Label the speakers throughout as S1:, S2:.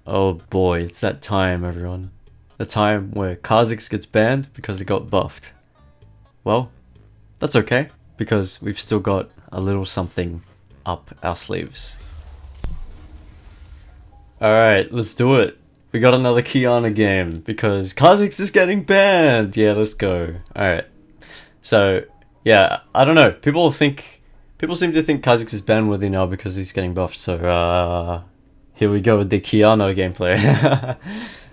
S1: Oh boy, it's that time, everyone. The time where Kha'Zix gets banned because he got buffed. Well, that's okay, because we've still got a little something up our sleeves. Alright, let's do it. We got another Qiyana game, because Kha'Zix is getting banned! Yeah, let's go. Alright. So, yeah, I don't know. People seem to think Kha'Zix is ban-worthy now because he's getting buffed, so, here we go with the Qiyana gameplay.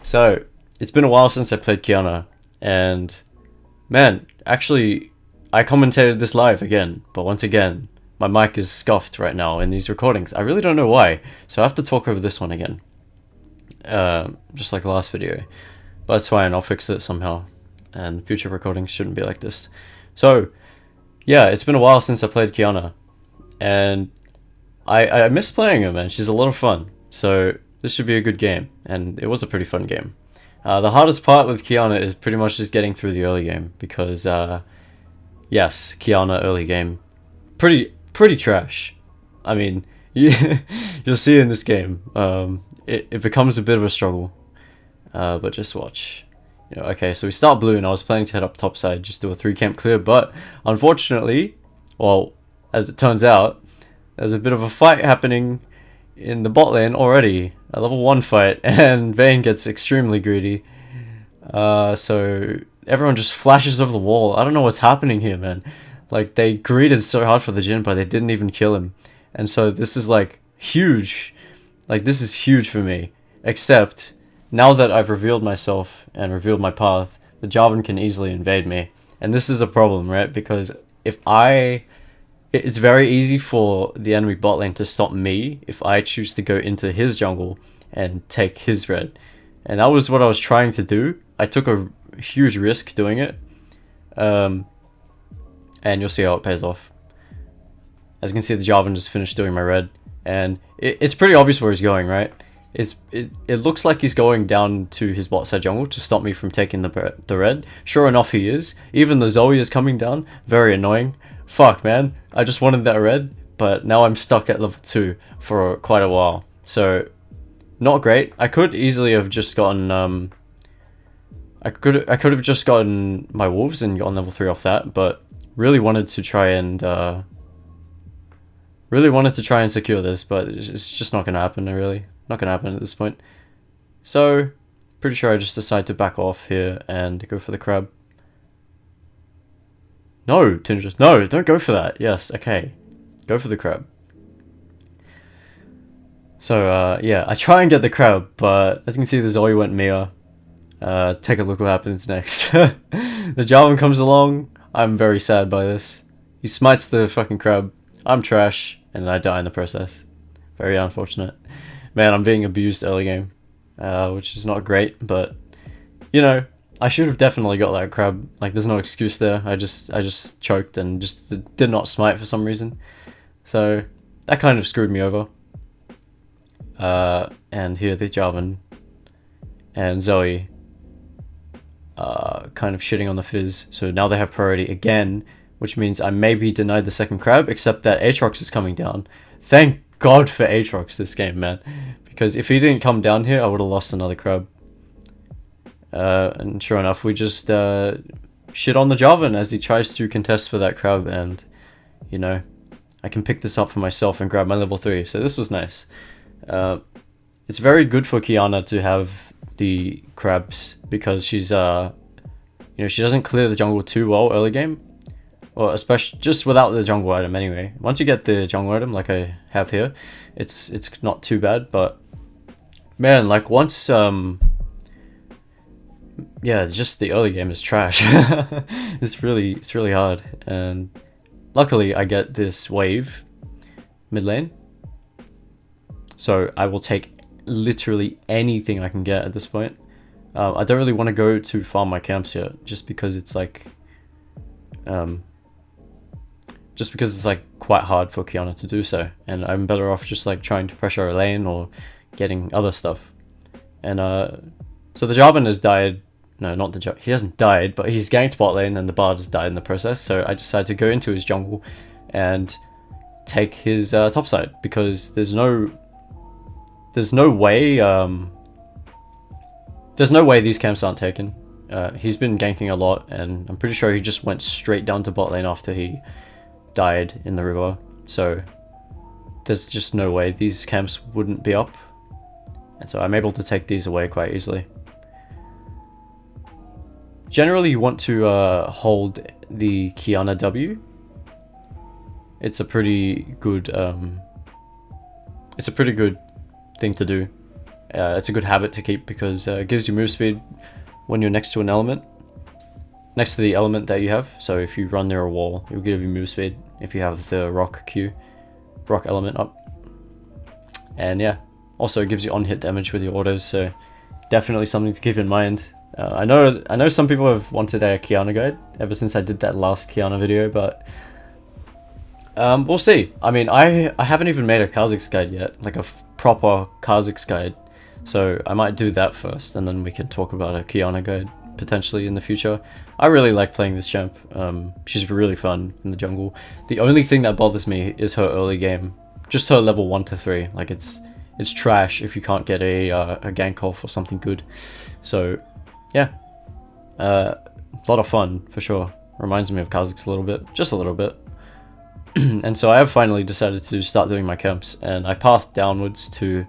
S1: So, it's been a while since I played Qiyana, and man, actually, I commentated this live again, but once again, my mic is scuffed right now in these recordings. I really don't know why, so I have to talk over this one again. Just like the last video. But it's fine, I'll fix it somehow, and future recordings shouldn't be like this. So, yeah, it's been a while since I played Qiyana, and I miss playing her, man. She's a lot of fun. So this should be a good game, and it was a pretty fun game. The hardest part with Qiyana is pretty much just getting through the early game, because yes, Qiyana early game, pretty trash. I mean, you'll see in this game, it becomes a bit of a struggle, but just watch. Okay, so we start blue, and I was planning to head up topside, just do a 3-camp clear, but unfortunately, well, as it turns out, there's a bit of a fight happening in the bot lane already, a level 1 fight, and Vayne gets extremely greedy. So everyone just flashes over the wall. I don't know what's happening here, man. Like, they greeted so hard for the Jhin, but they didn't even kill him. And so this is like huge. Like, this is huge for me. Except, now that I've revealed myself and revealed my path, the Jarvan can easily invade me. And this is a problem, right? Because it's very easy for the enemy bot lane to stop me if I choose to go into his jungle and take his red. And that was what I was trying to do. I took a huge risk doing it. And you'll see how it pays off. As you can see, the Jarvan just finished doing my red. And it's pretty obvious where he's going, right? It looks like he's going down to his bot side jungle to stop me from taking the red. Sure enough, he is. Even the Zoe is coming down. Very annoying. Fuck, man. I just wanted that red, but now I'm stuck at level 2 for quite a while. So, not great. I could easily have just gotten, I could have just gotten my wolves and gotten level 3 off that, but really wanted to try and secure this, but it's just not gonna happen, really. Not gonna happen at this point. So, pretty sure I just decide to back off here and go for the crab. No, Tinjus, no, don't go for that. Yes, okay. Go for the crab. So, yeah, I try and get the crab, but as you can see, the Zoe went Mia. Take a look what happens next. The Jarvan comes along. I'm very sad by this. He smites the fucking crab. I'm trash, and then I die in the process. Very unfortunate. Man, I'm being abused early game, which is not great, but, you know, I should have definitely got that crab. Like, there's no excuse there. I just choked and just did not smite for some reason. So, that kind of screwed me over. And here the Jarvan and Zoe kind of shitting on the Fizz. So now they have priority again, which means I may be denied the second crab, except that Aatrox is coming down. Thank God for Aatrox this game, man. Because if he didn't come down here, I would have lost another crab. And sure enough, we just shit on the Jarvan as he tries to contest for that crab, and, you know, I can pick this up for myself and grab my level 3, so this was nice. It's very good for Qiyana to have the crabs, because she's, you know, she doesn't clear the jungle too well early game. Well, especially just without the jungle item anyway. Once you get the jungle item, like I have here, it's not too bad, but, man, like, once, yeah, just the early game is trash. It's really hard, and luckily I get this wave mid lane, so I will take literally anything I can get at this point. I don't really want to go to farm my camps yet, just because it's like quite hard for Qiyana to do so, and I'm better off just like trying to pressure a lane or getting other stuff. And so the Jarvan has died. No, not the he hasn't died, but he's ganked bot lane, and the Bard has died in the process, so I decided to go into his jungle and take his top side, because there's no way there's no way these camps aren't taken. He's been ganking a lot, and I'm pretty sure he just went straight down to bot lane after he died in the river. So there's just no way these camps wouldn't be up. And so I'm able to take these away quite easily. Generally, you want to hold the Qiyana W. It's a pretty good thing to do. It's a good habit to keep because it gives you move speed when you're next to an element, next to the element that you have. So if you run near a wall, it will give you move speed if you have the rock element up. And yeah, also it gives you on-hit damage with your autos, so definitely something to keep in mind. I know some people have wanted a Qiyana guide ever since I did that last Qiyana video, but we'll see. I mean, I haven't even made a Kha'Zix guide yet, like a proper Kha'Zix guide. So I might do that first, and then we can talk about a Qiyana guide potentially in the future. I really like playing this champ. She's really fun in the jungle. The only thing that bothers me is her early game, just her level 1 to 3. Like it's trash if you can't get a gank off or something good. So yeah, a lot of fun for sure. Reminds me of Kha'Zix a little bit, just a little bit. And so I have finally decided to start doing my camps, and I pathed downwards to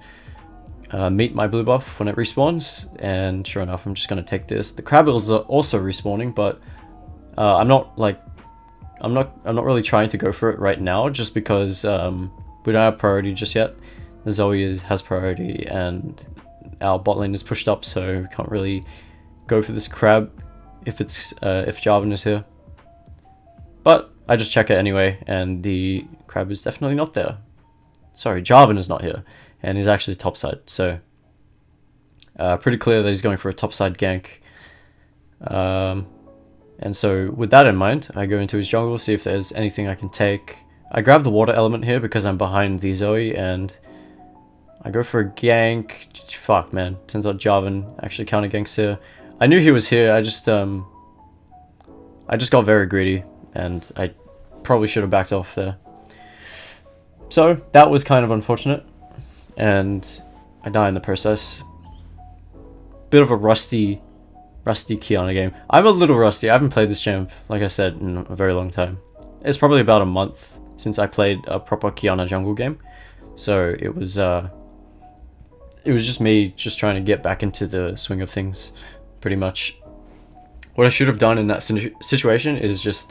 S1: meet my blue buff when it respawns, and sure enough I'm just going to take this. The Crabbles are also respawning, but I'm not really trying to go for it right now, just because we don't have priority just yet. The Zoe has priority and our bot lane is pushed up, so we can't really go for this crab if Jarvan is here. But I just check it anyway, and the crab is definitely not there. Sorry, Jarvan is not here, and he's actually topside, so pretty clear that he's going for a topside gank. And so with that in mind, I go into his jungle, see if there's anything I can take. I grab the water element here because I'm behind the Zoe, and I go for a gank. Fuck, man. Turns out Jarvan actually counter ganks here. I knew he was here, I just got very greedy, and I probably should have backed off there. So that was kind of unfortunate, and I die in the process. Bit of a rusty Qiyana game. I'm a little rusty. I haven't played this champ, like I said, in a very long time. It's probably about a month since I played a proper Qiyana Jungle game, so it was just me just trying to get back into the swing of things, pretty much. What I should have done in that situation is just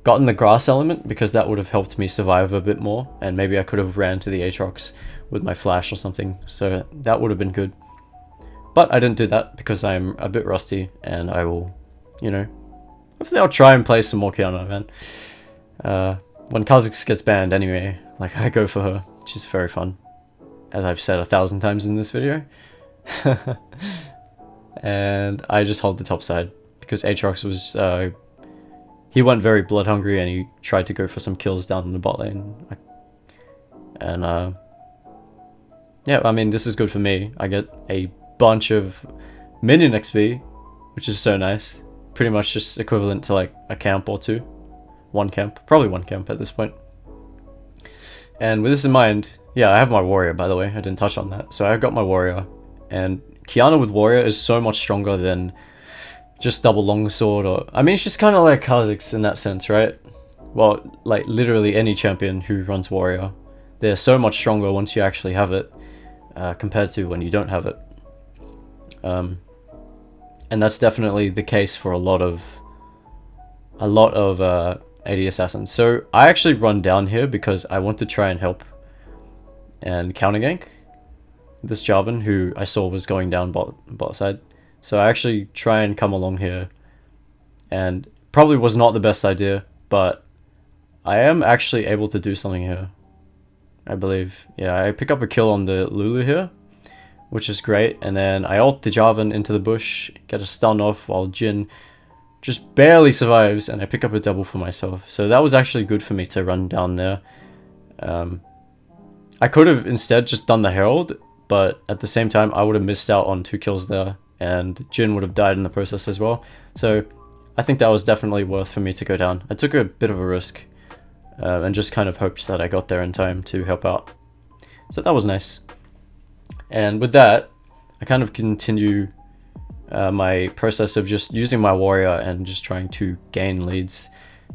S1: gotten the grass element, because that would have helped me survive a bit more, and maybe I could have ran to the Aatrox with my flash or something, so that would have been good. But I didn't do that because I'm a bit rusty, and I will, you know, hopefully I'll try and play some more Qiyana, man. When Kha'Zix gets banned anyway, like, I go for her. She's very fun, as I've said 1,000 times in this video. And I just hold the top side because Aatrox was he went very blood hungry, and he tried to go for some kills down in the bot lane. And yeah, I mean, this is good for me. I get a bunch of minion XP, which is so nice. Pretty much just equivalent to like a camp or two. One camp, probably one camp at this point. And with this in mind, yeah, I have my warrior, by the way. I didn't touch on that. So I've got my warrior, and Qiyana with warrior is so much stronger than just double longsword, or I mean, it's just kind of like Kha'Zix in that sense, right? Well, like literally any champion who runs warrior, they're so much stronger once you actually have it, compared to when you don't have it. And that's definitely the case for a lot of AD assassins. So I actually run down here because I want to try and help and counter gank this Jarvan, who I saw was going down bot side. So I actually try and come along here, and probably was not the best idea, but I am actually able to do something here, I believe. Yeah, I pick up a kill on the Lulu here, which is great, and then I ult the Jarvan into the bush, get a stun off while Jhin just barely survives, and I pick up a double for myself. So that was actually good for me to run down there. I could have instead just done the Herald, but at the same time I would have missed out on 2 kills there, and Jhin would have died in the process as well. So I think that was definitely worth for me to go down. I took a bit of a risk, and just kind of hoped that I got there in time to help out. So that was nice. And with that, I kind of continue my process of just using my warrior and just trying to gain leads.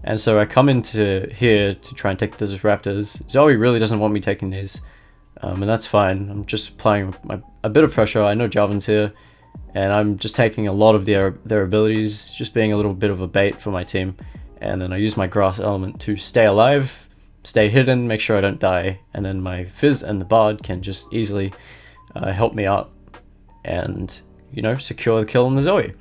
S1: And so I come into here to try and take these raptors. Zoe really doesn't want me taking these, and that's fine. I'm just applying a bit of pressure. I know Jarvan's here, and I'm just taking a lot of their abilities, just being a little bit of a bait for my team. And then I use my grass element to stay alive, stay hidden, make sure I don't die, and then my Fizz and the Bard can just easily help me out and, you know, secure the kill on the Zoe.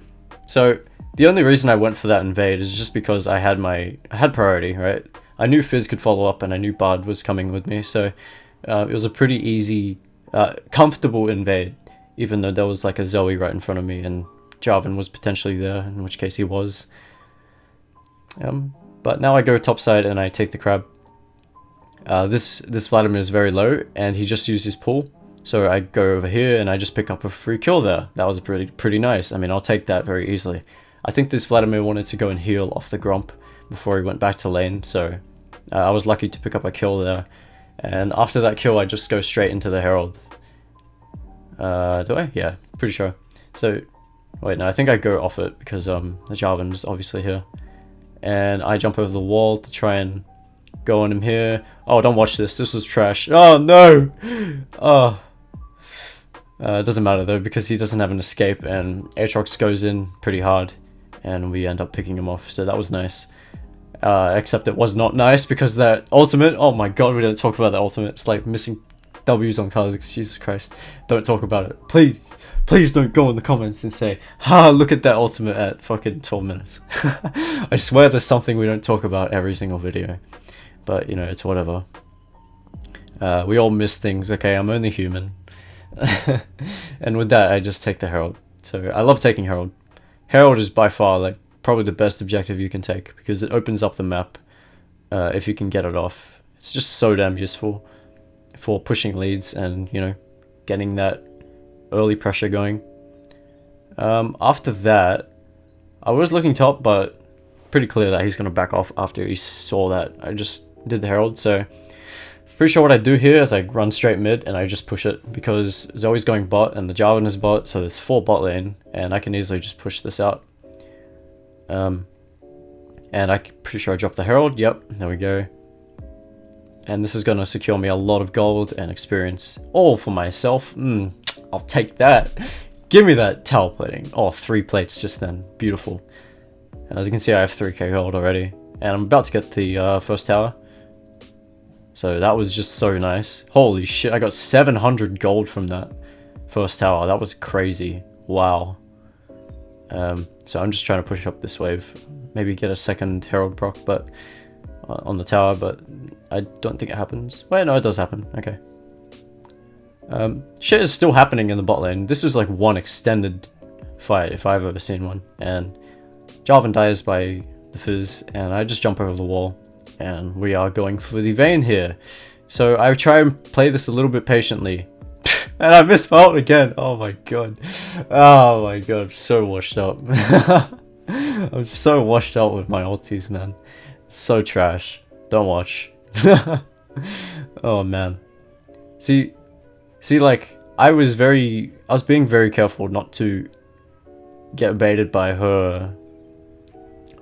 S1: So the only reason I went for that invade is just because I had priority, right? I knew Fizz could follow up and I knew Bard was coming with me, so it was a pretty easy, comfortable invade, even though there was like a Zoe right in front of me and Jarvan was potentially there, in which case he was. But now I go topside and I take the crab. This Vladimir is very low and he just used his pull. So I go over here and I just pick up a free kill there. That was pretty nice. I mean, I'll take that very easily. I think this Vladimir wanted to go and heal off the Gromp before he went back to lane, so I was lucky to pick up a kill there. And after that kill, I just go straight into the Herald. Do I? Yeah, pretty sure. So, wait, no, I think I go off it because the Jarvan is obviously here. And I jump over the wall to try and go on him here. Oh, don't watch this. This was trash. Oh, no! Oh. It doesn't matter though because he doesn't have an escape and Aatrox goes in pretty hard and we end up picking him off, so that was nice. Except it was not nice because that ultimate, oh my god, we don't talk about that ultimate. It's like missing W's on Kha'Zix, Jesus Christ. Don't talk about it. Please, please don't go in the comments and say, ha, look at that ultimate at fucking 12 minutes. I swear there's something we don't talk about every single video. But, you know, it's whatever. We all miss things, okay? I'm only human. And with that, I just take the Herald. So I love taking Herald. Herald is by far like probably the best objective you can take because it opens up the map if you can get it off. It's just so damn useful for pushing leads and, you know, getting that early pressure going. After that, I was looking top, but pretty clear that he's going to back off after he saw that I just did the Herald. So pretty sure what I do here is I run straight mid and I just push it because Zoe's going bot and the Jarvan is bot, so there's 4 bot lane and I can easily just push this out. And I'm pretty sure I dropped the Herald. Yep, there we go. And this is going to secure me a lot of gold and experience, all for myself. I'll take that. Give me that tower plating. Oh, 3 plates just then. Beautiful. And as you can see, I have 3k gold already. And I'm about to get the first tower. So that was just so nice. Holy shit, I got 700 gold from that first tower. That was crazy. Wow. So I'm just trying to push up this wave. Maybe get a second Herald proc but on the tower, but I don't think it happens. Wait, no, it does happen. Okay. Shit is still happening in the bot lane. This was like one extended fight if I've ever seen one. And Jarvan dies by the Fizz, and I just jump over the wall. And we are going for the Vayne here. So I try and play this a little bit patiently. And I misfelt again. Oh my god. Oh my god, I'm so washed up. I'm so washed out with my ultis, man. It's so trash. Don't watch. Oh man. See, like, I was being very careful not to get baited by her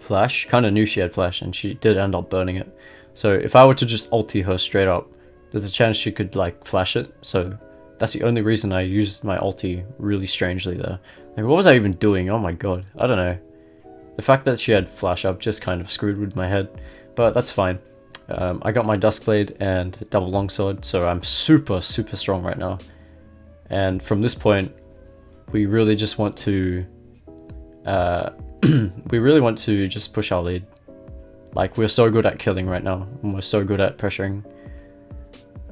S1: flash. Kind of knew she had flash and she did end up burning it. So if I were to just ulti her straight up, there's a chance she could like flash it. So that's the only reason I used my ulti really strangely there. Like, what was I even doing? Oh my god. I don't know. The fact that she had flash up just kind of screwed with my head. But that's fine. I got my Duskblade and double longsword, so I'm super strong right now. And from this point, we really just want to just push our lead. Like, we're so good at killing right now, and we're so good at pressuring.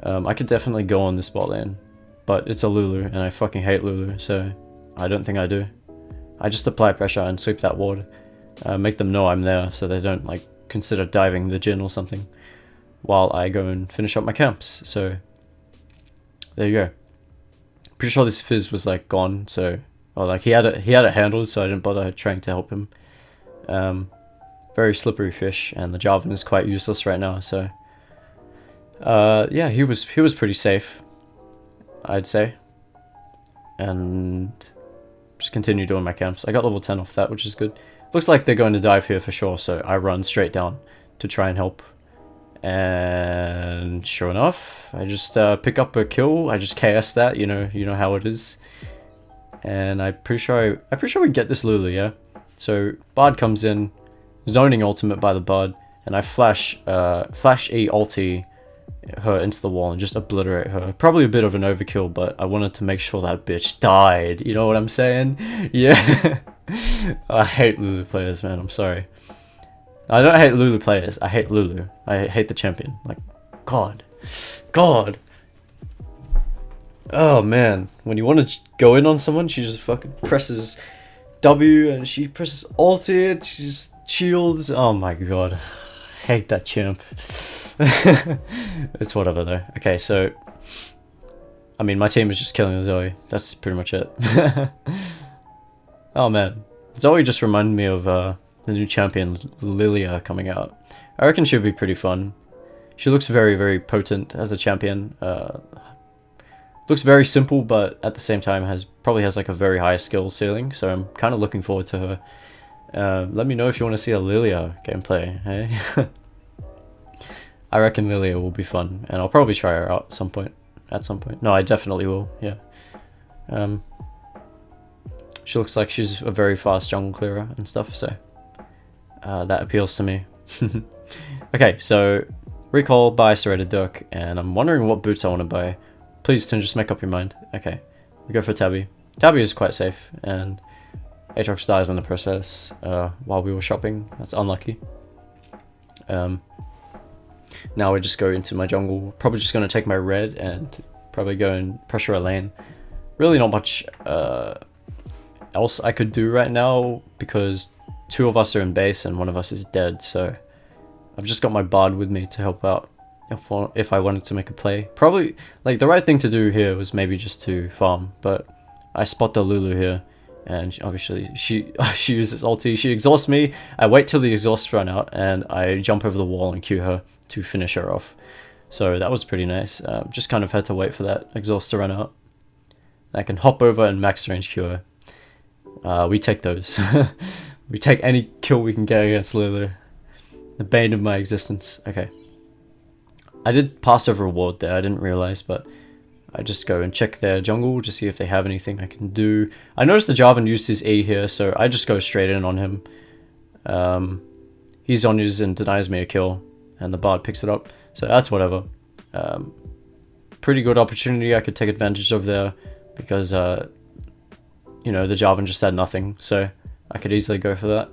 S1: I could definitely go on this bot lane, but it's a Lulu, and I fucking hate Lulu, so I don't think I do. I just apply pressure and sweep that ward, make them know I'm there, so they don't like consider diving the Jhin or something, while I go and finish up my camps. So there you go. Pretty sure this Fizz was like gone, so like he had it handled, so I didn't bother trying to help him. Very slippery fish, and the Jarvan is quite useless right now, so yeah, he was pretty safe, I'd say. and just continue doing my camps. I got level 10 off that, which is good. Looks like they're going to dive here for sure, so I run straight down to try and help. And sure enough, I just pick up a kill. I just KS that, you know how it is. And I'm pretty sure we get this Lulu, yeah. So Bard comes in, zoning ultimate by the Bard, and I flash E ulti her into the wall and just obliterate her. Probably a bit of an overkill, but I wanted to make sure that bitch died. You know what I'm saying? Yeah. I hate Lulu players, man. I'm sorry. I don't hate Lulu players. I hate Lulu. I hate the champion. Like, God. Oh, man. When you want to go in on someone, she just fucking presses W and she presses ulti and she just shields. Oh my God. I hate that champ. It's whatever though. Okay, so I mean my team is just killing Zoe. That's pretty much it. Oh man. Zoe just reminded me of the new champion Lilia coming out. I reckon she'll be pretty fun. She looks very, very potent as a champion. Looks very simple, but at the same time probably has like a very high skill ceiling, so I'm kind of looking forward to her. Let me know if you want to see a Lilia gameplay, hey? I reckon Lilia will be fun, and I'll probably try her out at some point. No, I definitely will, yeah. She looks like she's a very fast jungle clearer and stuff, so that appeals to me. Okay, so recall, buy Serrated Dirk, and I'm wondering what boots I want to buy. Please, Tinjus, make up your mind. Okay, we go for Tabby. Tabby is quite safe, and Aatrox dies in the process while we were shopping. That's unlucky. Now we just go into my jungle. Probably just going to take my red and probably go and pressure a lane. Really not much else I could do right now because two of us are in base and one of us is dead. So I've just got my Bard with me to help out if I wanted to make a play. Probably, like, the right thing to do here was maybe just to farm, but I spot the Lulu here. And obviously she uses ulti, she exhausts me, I wait till the exhausts run out, and I jump over the wall and Q her to finish her off. So that was pretty nice. Just kind of had to wait for that exhaust to run out. I can hop over and max range Q her. We take those. We take any kill we can get against Lulu. The bane of my existence. Okay. I did pass over a ward there, I didn't realize, but I just go and check their jungle to see if they have anything I can do. I noticed the Jarvan used his E here, so I just go straight in on him. He Zhonya's and denies me a kill, and the Bard picks it up, so that's whatever. Pretty good opportunity I could take advantage of there, because, you know, the Jarvan just had nothing, so I could easily go for that.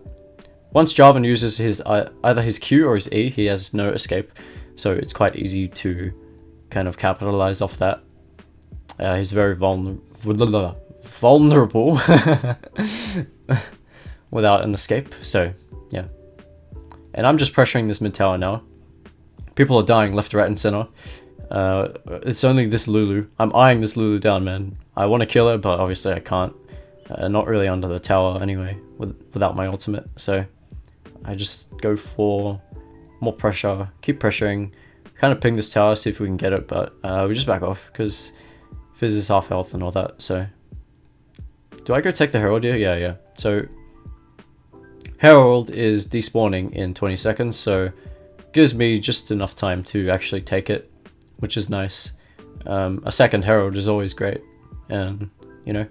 S1: Once Jarvan uses his either his Q or his E, he has no escape, so it's quite easy to kind of capitalize off that. He's very vulnerable without an escape, so yeah. And I'm just pressuring this mid tower now. People are dying left, right, and center. It's only this Lulu. I'm eyeing this Lulu down, man. I want to kill her, but obviously I can't. Not really under the tower anyway, without my ultimate. So I just go for more pressure, keep pressuring, kind of ping this tower, see if we can get it, but we just back off because Fizz is half health and all that. So do I go take the Herald here? Yeah. So Herald is despawning in 20 seconds, so gives me just enough time to actually take it, which is nice. A second Herald is always great, and you know,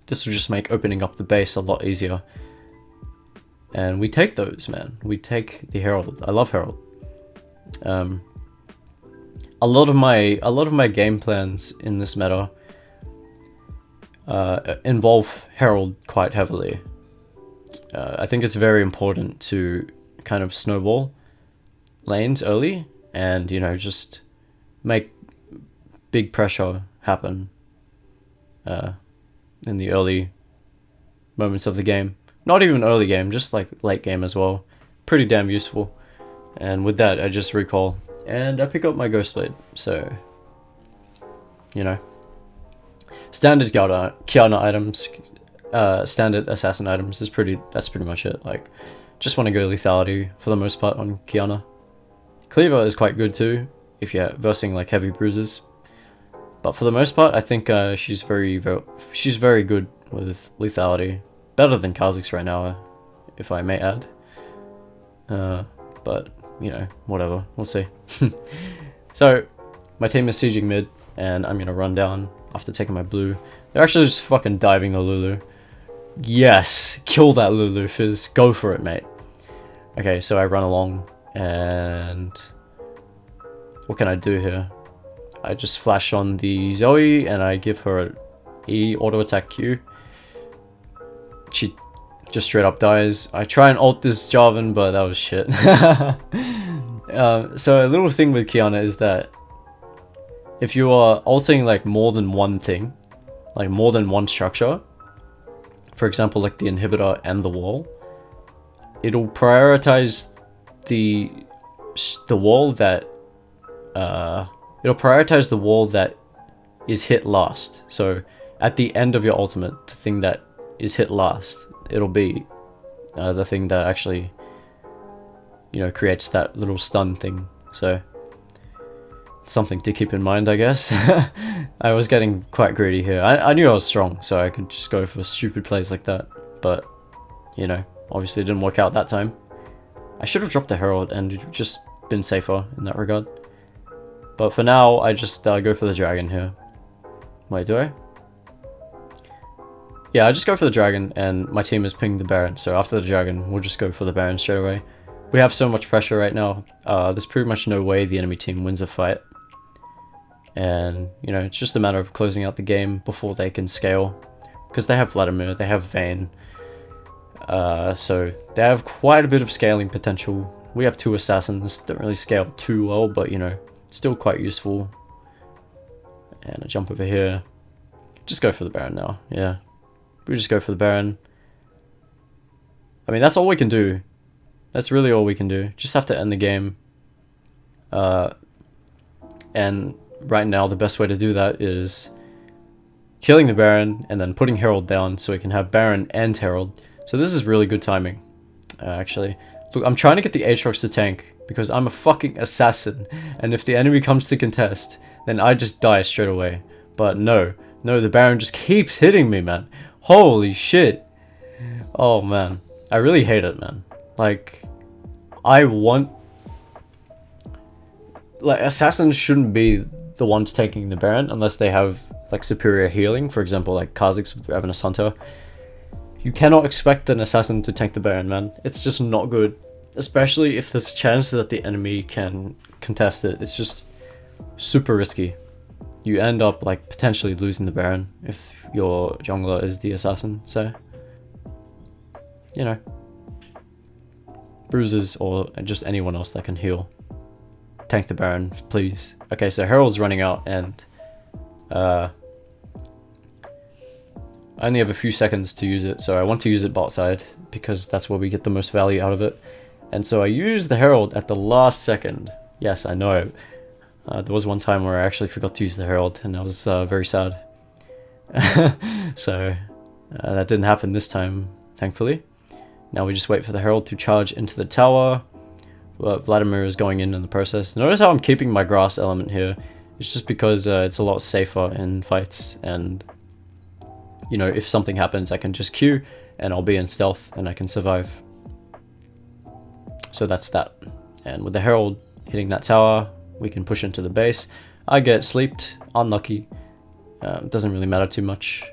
S1: this will just make opening up the base a lot easier. And we take those, man. We take the Herald. I love Herald. A lot of my game plans in this meta involve Herald quite heavily. I think it's very important to kind of snowball lanes early, and you know, just make big pressure happen in the early moments of the game. Not even early game, just like late game as well. Pretty damn useful. And with that, I just recall and I pick up my Ghost Blade. So, you know, standard Qiyana items, standard assassin items is that's pretty much it. Like, just want to go lethality for the most part on Qiyana. Cleaver is quite good too if you're versing like heavy bruises. But for the most part, I think she's very good with lethality. Better than Kha'Zix right now, if I may add. But, you know, whatever. We'll see. So, my team is sieging mid, and I'm gonna run down after taking my blue. They're actually just fucking diving the Lulu. Yes! Kill that Lulu, Fizz. Go for it, mate. Okay, so I run along, and... what can I do here? I just flash on the Zoe, and I give her an E auto attack Q. She just straight up dies. I try and ult this Jarvan, but that was shit. So a little thing with Qiyana is that if you are ulting like more than one thing, like more than one structure, for example like the inhibitor and the wall, it'll prioritize the wall that is hit last. So at the end of your ultimate, the thing that is hit last, it'll be the thing that actually, you know, creates that little stun thing. So something to keep in mind, I guess. I was getting quite greedy here. I knew I was strong, so I could just go for stupid plays like that, but you know, obviously it didn't work out that time. I should have dropped the Herald and just been safer in that regard. But for now, I just go for the dragon here. Wait, do I? Yeah, I just go for the dragon, and my team is pinging the Baron, so after the dragon, we'll just go for the Baron straight away. We have so much pressure right now, there's pretty much no way the enemy team wins a fight. And, you know, it's just a matter of closing out the game before they can scale. Because they have Vladimir, they have Vayne, so they have quite a bit of scaling potential. We have 2 assassins, don't really scale too well, but you know, still quite useful. And a jump over here. Just go for the Baron now, yeah. We just go for the Baron. I mean, that's all we can do. That's really all we can do. Just have to end the game. And right now, the best way to do that is killing the Baron and then putting Herald down so we can have Baron and Herald. So this is really good timing, actually. Look, I'm trying to get the Aatrox to tank because I'm a fucking assassin. And if the enemy comes to contest, then I just die straight away. But no, the Baron just keeps hitting me, man. Holy shit. Oh, man. I really hate it, man. Like, like, assassins shouldn't be the ones taking the Baron unless they have, like, superior healing. For example, like Kha'Zix with Revenant Hunter. You cannot expect an assassin to tank the Baron, man. It's just not good. Especially if there's a chance that the enemy can contest it. It's just super risky. You end up, like, potentially losing the Baron if your jungler is the assassin, so... you know. Bruisers or just anyone else that can heal. Tank the Baron, please. Okay, so Herald's running out, and... I only have a few seconds to use it, so I want to use it bot side, because that's where we get the most value out of it. And so I use the Herald at the last second. Yes, I know. There was one time where I actually forgot to use the Herald, and I was very sad. So, that didn't happen this time, thankfully. Now we just wait for the Herald to charge into the tower. Vladimir is going in the process. Notice how I'm keeping my grass element here. It's just because it's a lot safer in fights, and you know, if something happens, I can just Q, and I'll be in stealth, and I can survive. So that's that. And with the Herald hitting that tower, we can push into the base. I get sleeped, unlucky. Doesn't really matter too much.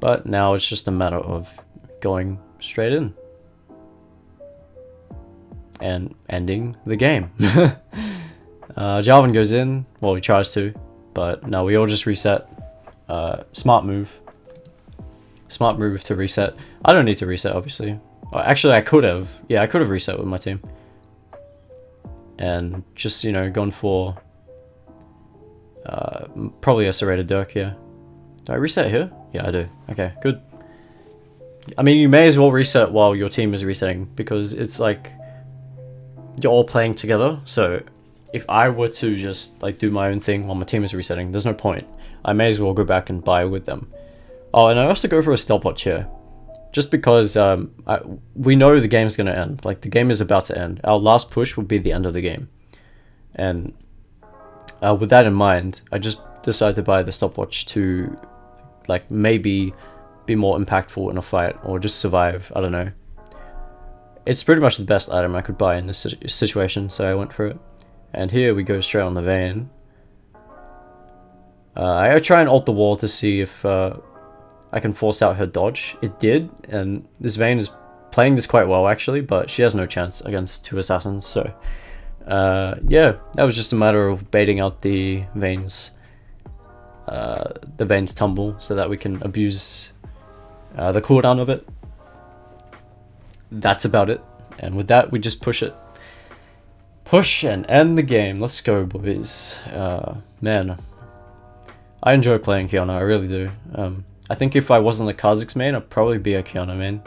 S1: But now it's just a matter of going straight in. And ending the game. Jarvan goes in. Well, he tries to. But no, we all just reset. Smart move. Smart move to reset. I don't need to reset, obviously. Actually, I could have. Yeah, I could have reset with my team. And just, you know, gone for probably a serrated Dirk here. Do I reset here? Yeah, I do. Okay, good. I mean, you may as well reset while your team is resetting, because it's like you're all playing together. So if I were to just like do my own thing while my team is resetting, there's no point. I may as well go back and buy with them. Oh, and I also go for a stealth bot here. Just because we know the game's going to end. Like, the game is about to end. Our last push would be the end of the game. And with that in mind, I just decide to buy the stopwatch to, like, maybe be more impactful in a fight or just survive. I don't know. It's pretty much the best item I could buy in this situation, so I went for it. And here we go straight on the Vayne. I try and ult the wall to see if I can force out her dodge. It did, and this Vayne is playing this quite well actually, but she has no chance against 2 assassins, so yeah, that was just a matter of baiting out the Vayne's tumble so that we can abuse the cooldown of it. That's about it, and with that we just push it. Push and end the game. Let's go, boys. Man, I enjoy playing Qiyana, I really do. I think if I wasn't a Kha'Zix main, I'd probably be a Qiyana main.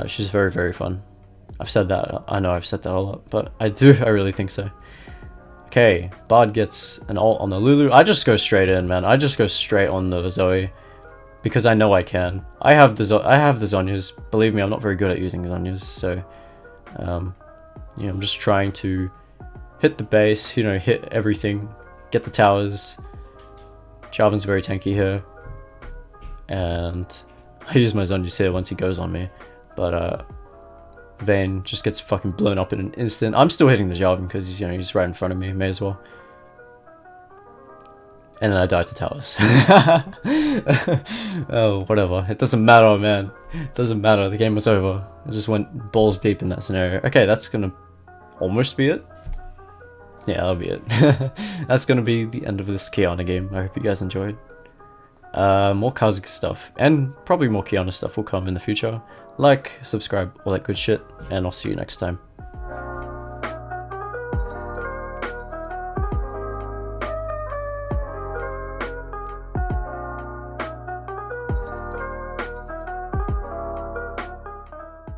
S1: She's very, very fun. I've said that, I know I've said that a lot, but I really think so. Okay, Bard gets an ult on the Lulu. I just go straight in, man. I just go straight on the Zoe, because I know I can. I have the Zhonya's. Believe me, I'm not very good at using Zhonya's, so you know, I'm just trying to hit the base, you know, hit everything, get the towers. Jarvan's very tanky here, and I use my Zhonya's here once he goes on me, but Vayne just gets fucking blown up in an instant. I'm still hitting the Jarvan because, you know, he's right in front of me, may as well. And then I die to towers. Oh, whatever. It doesn't matter, man. It doesn't matter. The game was over. I just went balls deep in that scenario. Okay, that's gonna almost be it. Yeah, that'll be it. That's gonna be the end of this Qiyana game. I hope you guys enjoyed. More Kha'Zix stuff, and probably more Qiyana stuff will come in the future. Like, subscribe, all that good shit, and I'll see you next time.